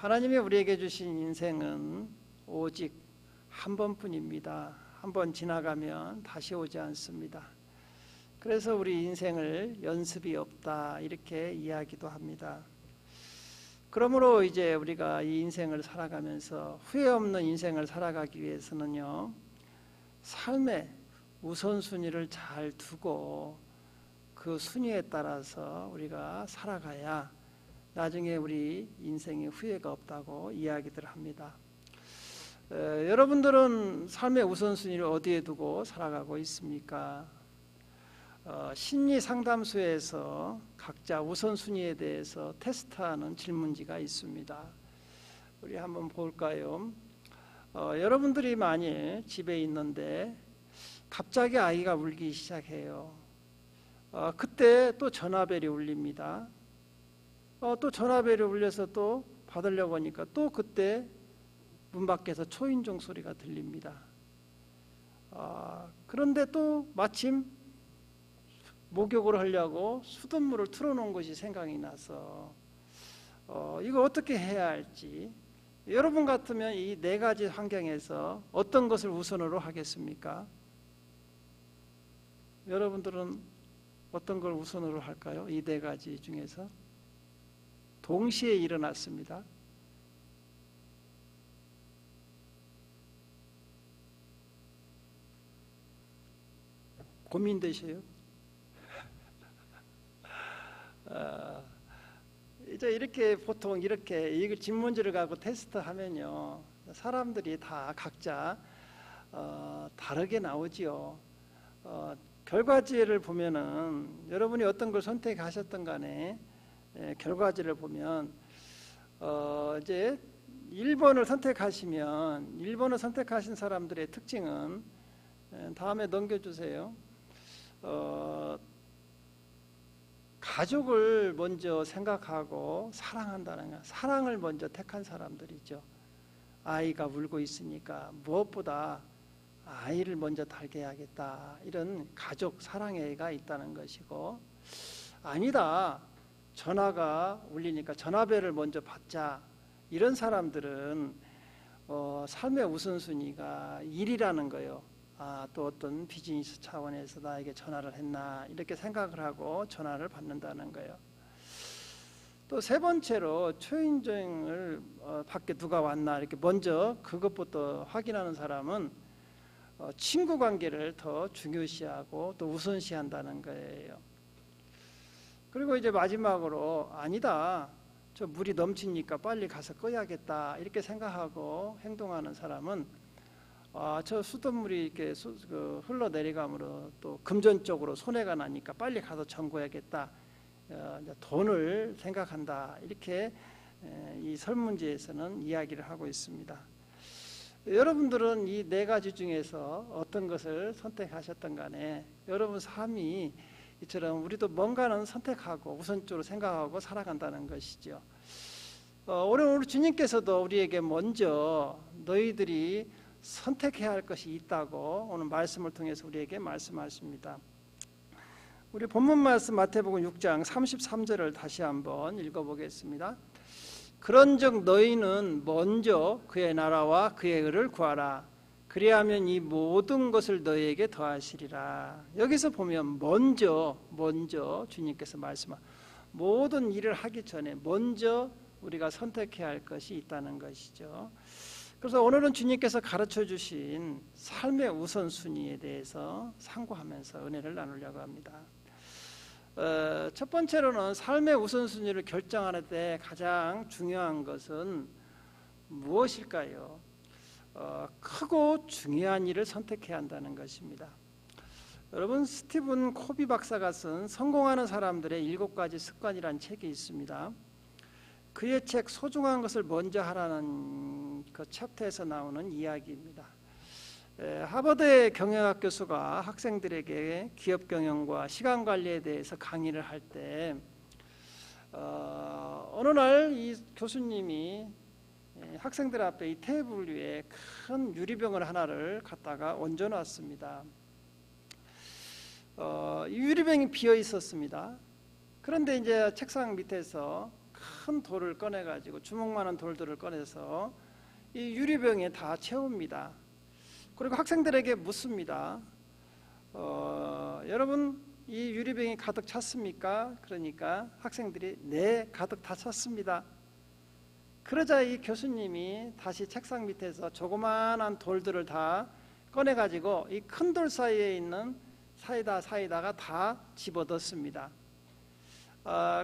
하나님이 우리에게 주신 인생은 오직 한 번뿐입니다. 한 번 지나가면 다시 오지 않습니다. 그래서 우리 인생을 연습이 없다 이렇게 이야기도 합니다. 그러므로 이제 우리가 이 인생을 살아가면서 후회 없는 인생을 살아가기 위해서는요, 삶의 우선순위를 잘 두고 그 순위에 따라서 우리가 살아가야 나중에 우리 인생에 후회가 없다고 이야기들 합니다. 여러분들은 삶의 우선순위를 어디에 두고 살아가고 있습니까? 심리 상담소에서 각자 우선순위에 대해서 테스트하는 질문지가 있습니다. 우리 한번 볼까요? 여러분들이 만일 집에 있는데 갑자기 아이가 울기 시작해요. 그때 또 전화벨이 울립니다. 또 전화벨이 울려서 또 받으려고 하니까 또 그때 문 밖에서 초인종 소리가 들립니다. 그런데 또 마침 목욕을 하려고 수돗물을 틀어놓은 것이 생각이 나서 이거 어떻게 해야 할지, 여러분 같으면 이 네 가지 환경에서 어떤 것을 우선으로 하겠습니까? 여러분들은 어떤 걸 우선으로 할까요? 이 네 가지 중에서 동시에 일어났습니다. 고민되셔요? 이제 이렇게 보통 이렇게 이걸 질문지를 갖고 테스트하면요, 사람들이 다 각자 다르게 나오지요. 결과지를 보면은 여러분이 어떤 걸 선택하셨던 간에 결과지를 보면 이제 1번을 선택하시면 1번을 선택하신 사람들의 특징은 다음에 넘겨주세요. 가족을 먼저 생각하고 사랑한다는 거, 사랑을 먼저 택한 사람들이죠. 아이가 울고 있으니까 무엇보다 아이를 먼저 달게 해야겠다, 이런 가족 사랑애가 있다는 것이고, 아니다, 전화가 울리니까 전화벨을 먼저 받자, 이런 사람들은 삶의 우선순위가 일이라는 거예요. 또 어떤 비즈니스 차원에서 나에게 전화를 했나 이렇게 생각을 하고 전화를 받는다는 거예요. 또 세 번째로 초인종을 밖에 누가 왔나 이렇게 먼저 그것부터 확인하는 사람은 친구 관계를 더 중요시하고 또 우선시한다는 거예요. 그리고 이제 마지막으로 아니다, 저 물이 넘치니까 빨리 가서 꺼야겠다 이렇게 생각하고 행동하는 사람은 저 수돗물이 이렇게 흘러내려가므로 또 금전적으로 손해가 나니까 빨리 가서 점거해야겠다, 돈을 생각한다, 이렇게 이 설문지에서는 이야기를 하고 있습니다. 여러분들은 이 네 가지 중에서 어떤 것을 선택하셨던 간에 여러분 삶이 이처럼 우리도 뭔가는 선택하고 우선적으로 생각하고 살아간다는 것이죠. 오늘 주님께서도 우리에게 먼저 너희들이 선택해야 할 것이 있다고 오늘 말씀을 통해서 우리에게 말씀하십니다. 우리 본문 말씀 마태복음 6장 33절을 다시 한번 읽어보겠습니다. 그런즉 너희는 먼저 그의 나라와 그의 의를 구하라. 그리하면 이 모든 것을 너희에게 더하시리라. 여기서 보면 먼저 주님께서 말씀한 모든 일을 하기 전에 먼저 우리가 선택해야 할 것이 있다는 것이죠. 그래서 오늘은 주님께서 가르쳐 주신 삶의 우선순위에 대해서 상고하면서 은혜를 나누려고 합니다. 첫 번째로는 삶의 우선순위를 결정하는 데 가장 중요한 것은 무엇일까요? 크고 중요한 일을 선택해야 한다는 것입니다. 여러분, 스티븐 코비 박사가 쓴 성공하는 사람들의 7가지 습관이라는 책이 있습니다. 그의 책 소중한 것을 먼저 하라는 그 챕터에서 나오는 이야기입니다. 하버드의 경영학 교수가 학생들에게 기업 경영과 시간 관리에 대해서 강의를 할 때 어느 날 이 교수님이 학생들 앞에 이 테이블 위에 큰 유리병을 하나를 갖다가 얹어놨습니다. 이 유리병이 비어 있었습니다. 그런데 이제 책상 밑에서 큰 돌을 꺼내가지고 주먹만한 돌들을 꺼내서 이 유리병에 다 채웁니다. 그리고 학생들에게 묻습니다. 여러분 이 유리병이 가득 찼습니까? 그러니까 학생들이 네, 가득 다 찼습니다. 그러자 이 교수님이 다시 책상 밑에서 조그마한 돌들을 다 꺼내가지고 이 큰 돌 사이에 있는 사이다가 다 집어넣습니다.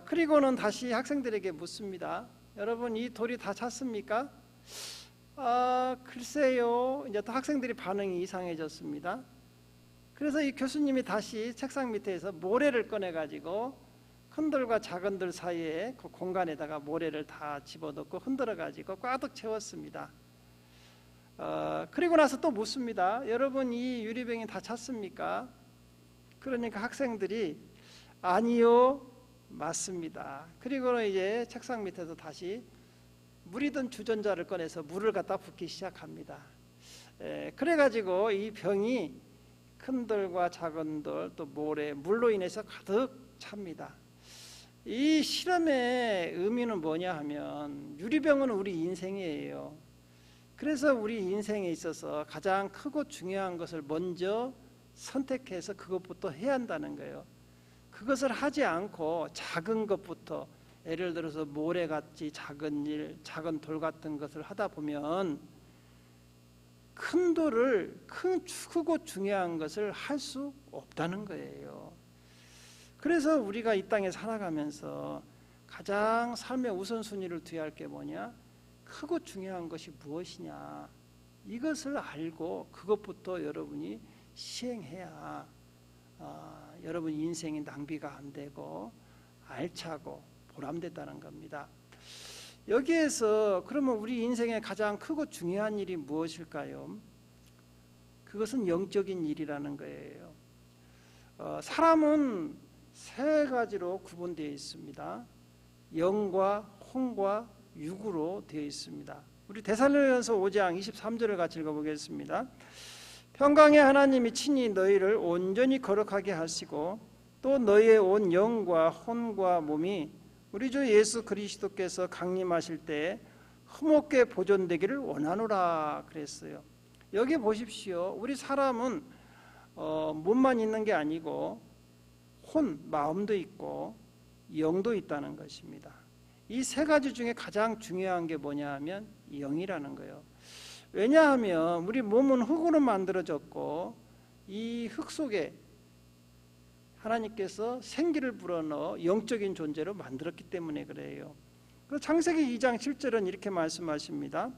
그리고는 다시 학생들에게 묻습니다. 여러분 이 돌이 다 찼습니까? 글쎄요. 이제 또 학생들이 반응이 이상해졌습니다. 그래서 이 교수님이 다시 책상 밑에서 모래를 꺼내가지고 큰 돌과 작은 돌 사이에 그 공간에다가 모래를 다 집어넣고 흔들어가지고 꽉 채웠습니다. 그리고 나서 또 묻습니다. 여러분 이 유리병이 다 찼습니까? 그러니까 학생들이 아니요, 맞습니다. 그리고는 이제 책상 밑에서 다시 물이 든 주전자를 꺼내서 물을 갖다 붓기 시작합니다. 그래가지고 이 병이 큰 돌과 작은 돌 또 모래 물로 인해서 가득 찹니다. 이 실험의 의미는 뭐냐 하면 유리병은 우리 인생이에요. 그래서 우리 인생에 있어서 가장 크고 중요한 것을 먼저 선택해서 그것부터 해야 한다는 거예요. 그것을 하지 않고 작은 것부터 예를 들어서 모래같이 작은 일, 작은 돌 같은 것을 하다 보면 큰 돌을 크고 중요한 것을 할 수 없다는 거예요. 그래서 우리가 이 땅에 살아가면서 가장 삶의 우선순위를 둬야 할 게 뭐냐? 크고 중요한 것이 무엇이냐? 이것을 알고 그것부터 여러분이 시행해야 여러분 인생이 낭비가 안 되고 알차고 보람됐다는 겁니다. 여기에서 그러면 우리 인생의 가장 크고 중요한 일이 무엇일까요? 그것은 영적인 일이라는 거예요. 사람은 세 가지로 구분되어 있습니다. 영과 혼과 육으로 되어 있습니다. 우리 데살로니가서 5장 23절을 같이 읽어보겠습니다. 평강의 하나님이 친히 너희를 온전히 거룩하게 하시고 또 너희의 온 영과 혼과 몸이 우리 주 예수 그리스도께서 강림하실 때 흠없게 보존되기를 원하노라 그랬어요. 여기 보십시오. 우리 사람은 몸만 있는 게 아니고 혼, 마음도 있고 영도 있다는 것입니다. 이 세 가지 중에 가장 중요한 게 뭐냐 하면 영이라는 거예요. 왜냐하면 우리 몸은 흙으로 만들어졌고 이 흙 속에 하나님께서 생기를 불어넣어 영적인 존재로 만들었기 때문에 그래요. 창세기 2장 7절은 이렇게 말씀하십니다.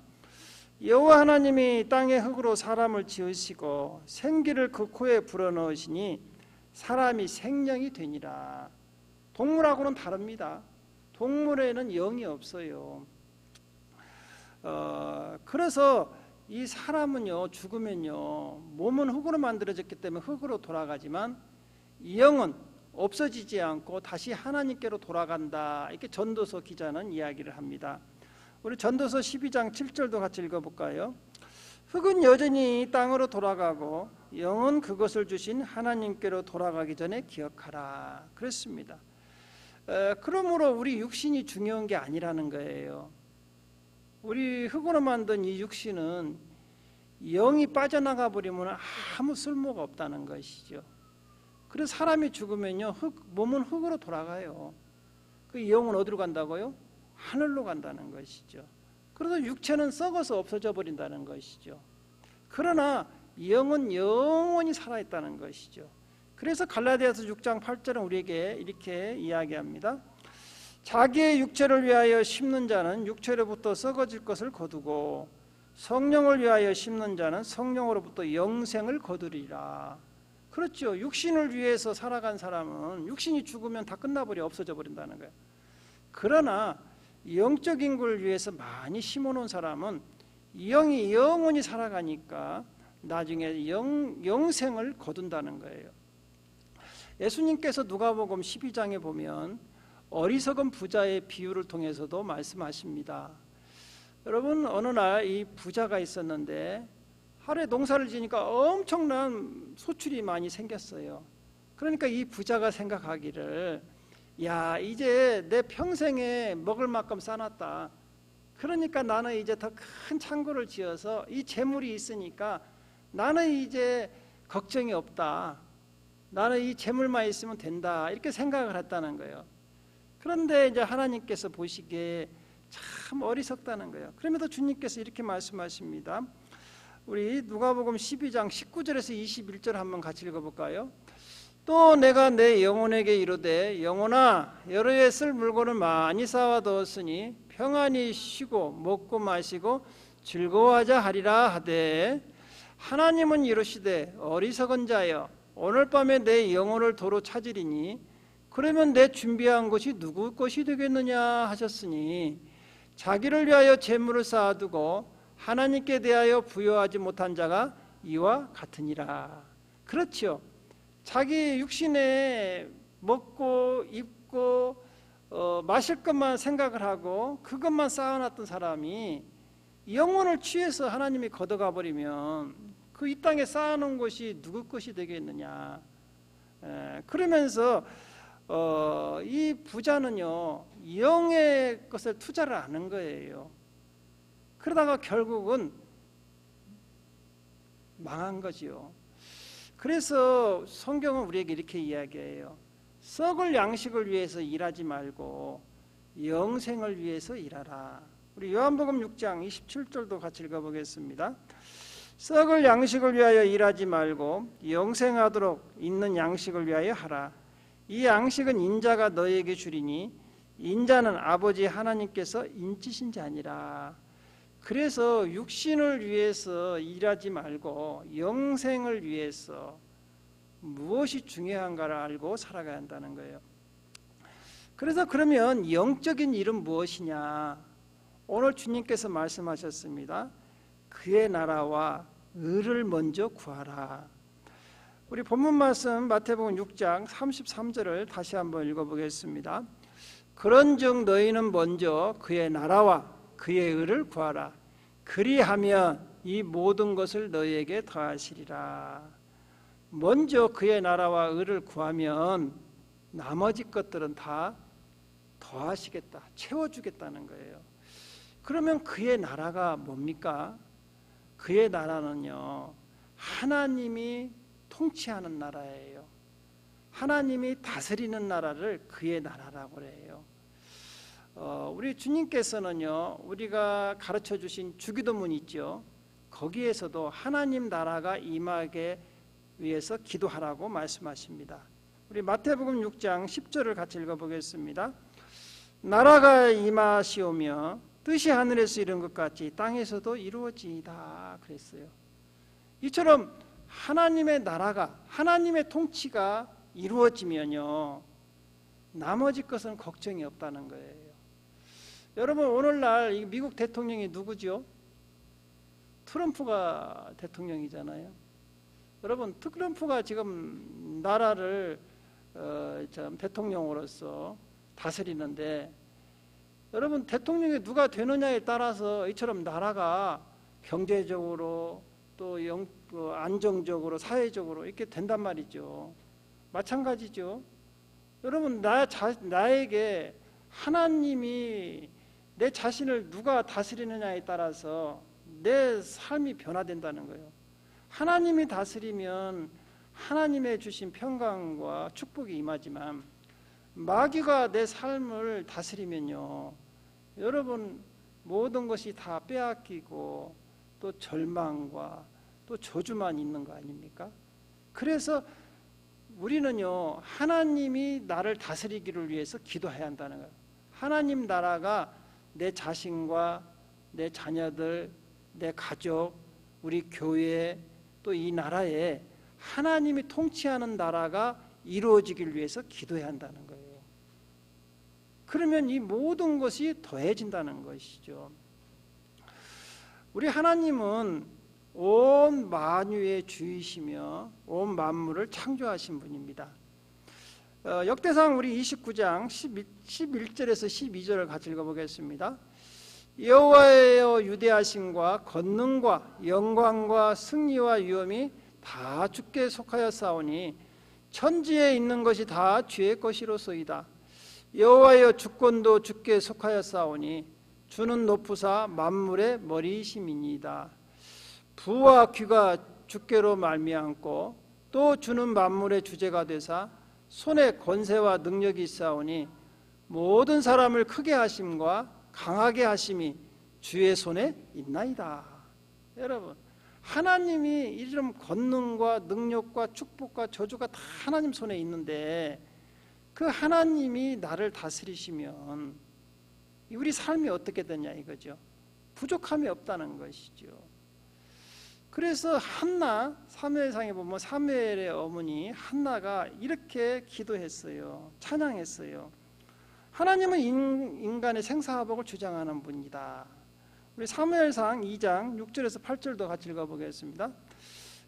여호와 하나님이 땅의 흙으로 사람을 지으시고 생기를 그 코에 불어넣으시니 사람이 생명이 되니라. 동물하고는 다릅니다. 동물에는 영이 없어요. 그래서 이 사람은요 죽으면요 몸은 흙으로 만들어졌기 때문에 흙으로 돌아가지만 영은 없어지지 않고 다시 하나님께로 돌아간다. 이렇게 전도서 기자는 이야기를 합니다. 우리 전도서 12장 7절도 같이 읽어볼까요? 흙은 여전히 땅으로 돌아가고 영은 그것을 주신 하나님께로 돌아가기 전에 기억하라. 그랬습니다. 그러므로 우리 육신이 중요한 게 아니라는 거예요. 우리 흙으로 만든 이 육신은 영이 빠져나가 버리면 아무 쓸모가 없다는 것이죠. 그래서 사람이 죽으면요 몸은 흙으로 돌아가요. 그 영은 어디로 간다고요? 하늘로 간다는 것이죠. 그래서 육체는 썩어서 없어져 버린다는 것이죠. 그러나 영은 영원히 살아있다는 것이죠. 그래서 갈라디아서 6장 8절은 우리에게 이렇게 이야기합니다. 자기의 육체를 위하여 심는 자는 육체로부터 썩어질 것을 거두고 성령을 위하여 심는 자는 성령으로부터 영생을 거두리라. 그렇죠. 육신을 위해서 살아간 사람은 육신이 죽으면 다 끝나버려 없어져 버린다는 거예요. 그러나 영적인 걸 위해서 많이 심어놓은 사람은 영이 영원히 살아가니까 나중에 영생을 거둔다는 거예요. 예수님께서 누가복음 12장에 보면 어리석은 부자의 비유를 통해서도 말씀하십니다. 여러분 어느 날 이 부자가 있었는데 하루에 농사를 지니까 엄청난 소출이 많이 생겼어요. 그러니까 이 부자가 생각하기를 야, 이제 내 평생에 먹을 만큼 쌓아놨다. 그러니까 나는 이제 더 큰 창고를 지어서 이 재물이 있으니까 나는 이제 걱정이 없다. 나는 이 재물만 있으면 된다. 이렇게 생각을 했다는 거예요. 그런데 이제 하나님께서 보시기에 참 어리석다는 거예요. 그러면서 주님께서 이렇게 말씀하십니다. 우리 누가복음 12장 19절에서 21절 한번 같이 읽어볼까요? 또 내가 내 영혼에게 이르되 영혼아 여러 해 쓸 물건을 많이 쌓아두었으니 평안히 쉬고 먹고 마시고 즐거워하자 하리라 하되 하나님은 이르시되 어리석은 자여 오늘 밤에 내 영혼을 도로 찾으리니 그러면 내 준비한 것이 누구 것이 되겠느냐 하셨으니 자기를 위하여 재물을 쌓아두고 하나님께 대하여 부여하지 못한 자가 이와 같으니라. 그렇죠. 자기 육신에 먹고 입고 마실 것만 생각을 하고 그것만 쌓아놨던 사람이 영혼을 취해서 하나님이 걷어가 버리면 그 이 땅에 쌓아놓은 것이 누구 것이 되겠느냐. 그러면서 이 부자는요 영의 것을 투자를 안 한 거예요. 그러다가 결국은 망한 거지요. 그래서 성경은 우리에게 이렇게 이야기해요. 썩을 양식을 위해서 일하지 말고 영생을 위해서 일하라. 우리 요한복음 6장 27절도 같이 읽어보겠습니다. 썩을 양식을 위하여 일하지 말고 영생하도록 있는 양식을 위하여 하라. 이 양식은 인자가 너에게 주리니 인자는 아버지 하나님께서 인치신 자니라. 그래서 육신을 위해서 일하지 말고 영생을 위해서 무엇이 중요한가를 알고 살아가야 한다는 거예요. 그래서 그러면 영적인 일은 무엇이냐? 오늘 주님께서 말씀하셨습니다. 그의 나라와 의를 먼저 구하라. 우리 본문 말씀 마태복음 6장 33절을 다시 한번 읽어보겠습니다. 그런즉 너희는 먼저 그의 나라와 그의 의를 구하라. 그리하면 이 모든 것을 너희에게 더하시리라. 먼저 그의 나라와 의를 구하면 나머지 것들은 다 더하시겠다, 채워주겠다는 거예요. 그러면 그의 나라가 뭡니까? 그의 나라는요 하나님이 통치하는 나라예요. 하나님이 다스리는 나라를 그의 나라라고 해요. 우리 주님께서는요 우리가 가르쳐 주신 주기도문 있죠. 거기에서도 하나님 나라가 임하게 위해서 기도하라고 말씀하십니다. 우리 마태복음 6장 10절을 같이 읽어보겠습니다. 나라가 임하시오며 뜻이 하늘에서 이룬 것 같이 땅에서도 이루어지이다 그랬어요. 이처럼 하나님의 나라가 하나님의 통치가 이루어지면요 나머지 것은 걱정이 없다는 거예요. 여러분 오늘날 미국 대통령이 누구죠? 트럼프가 대통령이잖아요. 여러분 트럼프가 지금 나라를 대통령으로서 다스리는데 여러분 대통령이 누가 되느냐에 따라서 이처럼 나라가 경제적으로 또 안정적으로 사회적으로 이렇게 된단 말이죠. 마찬가지죠. 여러분 나에게 하나님이 내 자신을 누가 다스리느냐에 따라서 내 삶이 변화된다는 거예요. 하나님이 다스리면 하나님의 주신 평강과 축복이 임하지만 마귀가 내 삶을 다스리면요 여러분 모든 것이 다 빼앗기고 또 절망과 또 저주만 있는 거 아닙니까? 그래서 우리는요 하나님이 나를 다스리기를 위해서 기도해야 한다는 거예요. 하나님 나라가 내 자신과 내 자녀들, 내 가족, 우리 교회 또 이 나라에 하나님이 통치하는 나라가 이루어지길 위해서 기도해야 한다는 거예요. 그러면 이 모든 것이 더해진다는 것이죠. 우리 하나님은 온 만유의 주이시며 온 만물을 창조하신 분입니다. 역대상 우리 29장 11절에서 12절을 같이 읽어보겠습니다. 여호와여 유대하심과 권능과 영광과 승리와 위엄이 다 주께 속하여 싸우니 천지에 있는 것이 다 주의 것이로소이다. 여호와여 주권도 주께 속하였사오니 주는 높으사 만물의 머리이심이니이다. 부와 귀가 주께로 말미암고 또 주는 만물의 주제가 되사 손에 권세와 능력이 있사오니 모든 사람을 크게 하심과 강하게 하심이 주의 손에 있나이다. 여러분, 하나님이 이런 권능과 능력과 축복과 저주가 다 하나님 손에 있는데 그 하나님이 나를 다스리시면 우리 삶이 어떻게 되냐 이거죠. 부족함이 없다는 것이죠. 그래서 한나, 사무엘상에 보면 사무엘의 어머니 한나가 이렇게 기도했어요. 찬양했어요. 하나님은 인간의 생사화복을 주장하는 분이다. 우리 사무엘상 2장 6절에서 8절도 같이 읽어보겠습니다.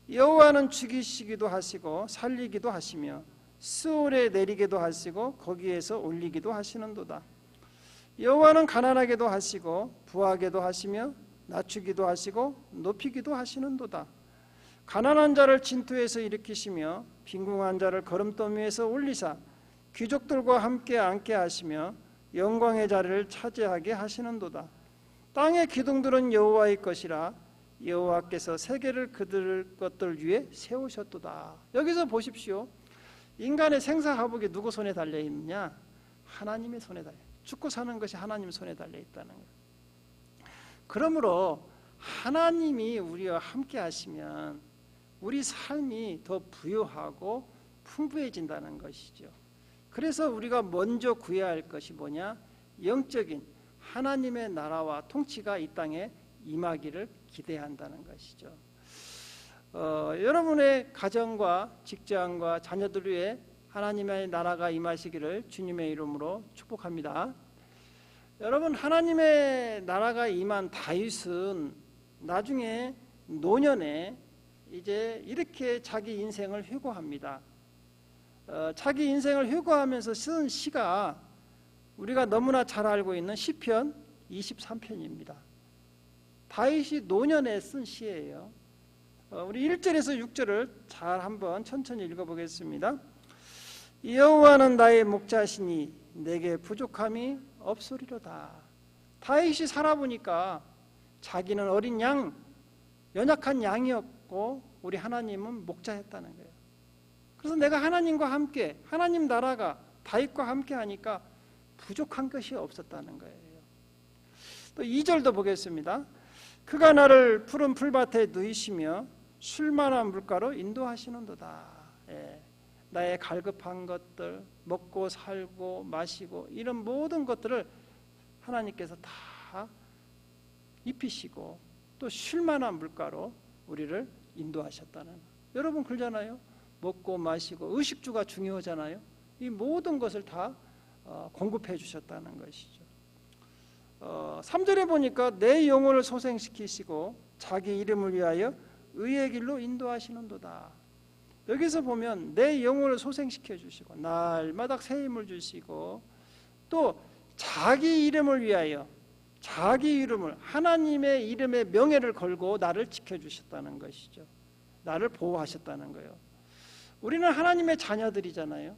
여호와는 죽이시기도 하시고 살리기도 하시며 스올에 내리기도 하시고 거기에서 올리기도 하시는도다. 여호와는 가난하게도 하시고 부하게도 하시며 낮추기도 하시고 높이기도 하시는도다. 가난한 자를 진토에서 일으키시며 빈궁한 자를 거름더미 위에서 올리사 귀족들과 함께 앉게 하시며 영광의 자리를 차지하게 하시는도다. 땅의 기둥들은 여호와의 것이라 여호와께서 세계를 그들 것들 위에 세우셨도다. 여기서 보십시오. 인간의 생사화복이 누구 손에 달려있느냐? 하나님의 손에 달려. 죽고 사는 것이 하나님 손에 달려있다는 거예요. 그러므로 하나님이 우리와 함께 하시면 우리 삶이 더 부유하고 풍부해진다는 것이죠. 그래서 우리가 먼저 구해야 할 것이 뭐냐? 영적인 하나님의 나라와 통치가 이 땅에 임하기를 기대한다는 것이죠. 여러분의 가정과 직장과 자녀들 위해 하나님의 나라가 임하시기를 주님의 이름으로 축복합니다. 여러분, 하나님의 나라가 임한 다윗은 나중에 노년에 이제 이렇게 자기 인생을 회고합니다. 자기 인생을 회고하면서 쓴 시가 우리가 너무나 잘 알고 있는 시편 23편입니다. 다윗이 노년에 쓴 시예요. 우리 1절에서 6절을 잘 한번 천천히 읽어보겠습니다. 여호와는 나의 목자시니 내게 부족함이 없으리로다. 다윗이 살아보니까 자기는 어린 양, 연약한 양이었고 우리 하나님은 목자였다는 거예요. 그래서 내가 하나님과 함께, 하나님 나라가 다윗과 함께 하니까 부족한 것이 없었다는 거예요. 또 2절도 보겠습니다. 그가 나를 푸른 풀밭에 누이시며 쉴만한 물가로 인도하시는도다. 나의 갈급한 것들, 먹고 살고 마시고 이런 모든 것들을 하나님께서 다 입히시고 또 쉴만한 물가로 우리를 인도하셨다는 거예요. 여러분 그러잖아요. 먹고 마시고 의식주가 중요하잖아요. 이 모든 것을 다 공급해 주셨다는 것이죠. 3절에 보니까 내 영혼을 소생시키시고 자기 이름을 위하여 의의 길로 인도하시는도다. 여기서 보면 내 영혼을 소생시켜 주시고 날마다 새 힘을 주시고 또 자기 이름을 위하여 자기 이름을 하나님의 이름의 명예를 걸고 나를 지켜주셨다는 것이죠. 나를 보호하셨다는 거예요. 우리는 하나님의 자녀들이잖아요.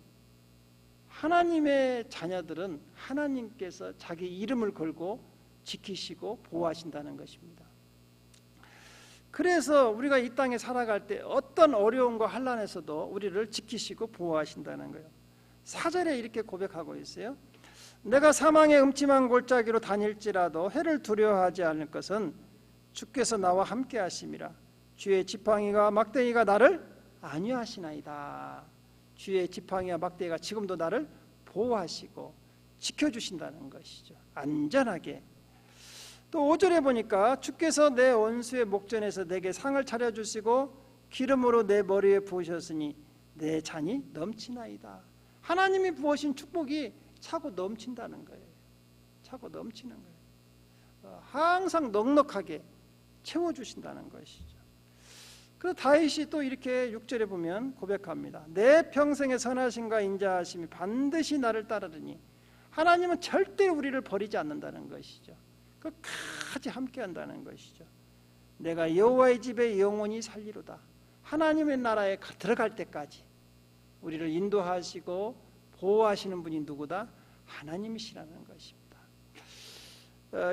하나님의 자녀들은 하나님께서 자기 이름을 걸고 지키시고 보호하신다는 것입니다. 그래서 우리가 이 땅에 살아갈 때 어떤 어려움과 환난에서도 우리를 지키시고 보호하신다는 거예요. 4절에 이렇게 고백하고 있어요. 내가 사망의 음침한 골짜기로 다닐지라도 해를 두려워하지 않을 것은 주께서 나와 함께 하심이라. 주의 지팡이가 막대기가 나를 안위하시나이다. 주의 지팡이와 막대기가 지금도 나를 보호하시고 지켜주신다는 것이죠. 안전하게. 또 5절에 보니까 주께서 내 원수의 목전에서 내게 상을 차려주시고 기름으로 내 머리에 부으셨으니 내 잔이 넘치나이다. 하나님이 부으신 축복이 차고 넘친다는 거예요. 차고 넘치는 거예요. 항상 넉넉하게 채워주신다는 것이죠. 그래서 다윗이 또 이렇게 6절에 보면 고백합니다. 내 평생의 선하심과 인자하심이 반드시 나를 따르니 하나님은 절대 우리를 버리지 않는다는 것이죠. 끝까지 함께 한다는 것이죠. 내가 여호와의 집에 영원히 살리로다. 하나님의 나라에 들어갈 때까지 우리를 인도하시고 보호하시는 분이 누구다? 하나님이시라는 것입니다.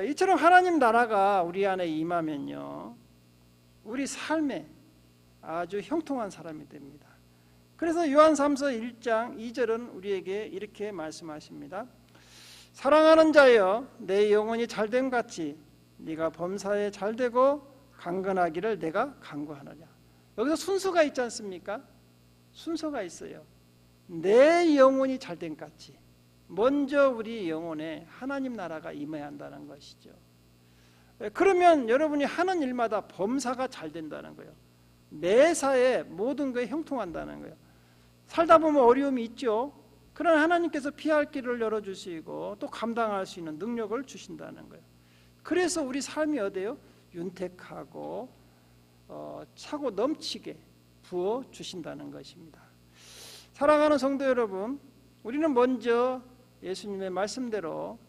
이처럼 하나님 나라가 우리 안에 임하면요, 우리 삶에 아주 형통한 사람이 됩니다. 그래서 요한3서 1장 2절은 우리에게 이렇게 말씀하십니다. 사랑하는 자여, 내 영혼이 잘됨 같이 네가 범사에 잘되고 강건하기를 내가 간구하느냐. 여기서 순서가 있지 않습니까? 순서가 있어요. 내 영혼이 잘됨 같이 먼저 우리 영혼에 하나님 나라가 임해야 한다는 것이죠. 그러면 여러분이 하는 일마다 범사가 잘 된다는 거예요. 매사에 모든 것이 형통한다는 거예요. 살다 보면 어려움이 있죠. 그러나 하나님께서 피할 길을 열어주시고 또 감당할 수 있는 능력을 주신다는 거예요. 그래서 우리 삶이 어때요? 윤택하고 차고 넘치게 부어주신다는 것입니다. 사랑하는 성도 여러분, 우리는 먼저 예수님의 말씀대로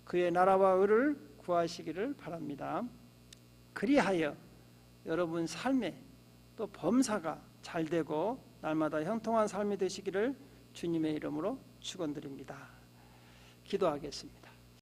그의 나라와 의를 구하시기를 바랍니다. 그리하여 여러분 삶에 또 범사가 잘 되고 날마다 형통한 삶이 되시기를 주님의 이름으로 축원드립니다. 기도하겠습니다.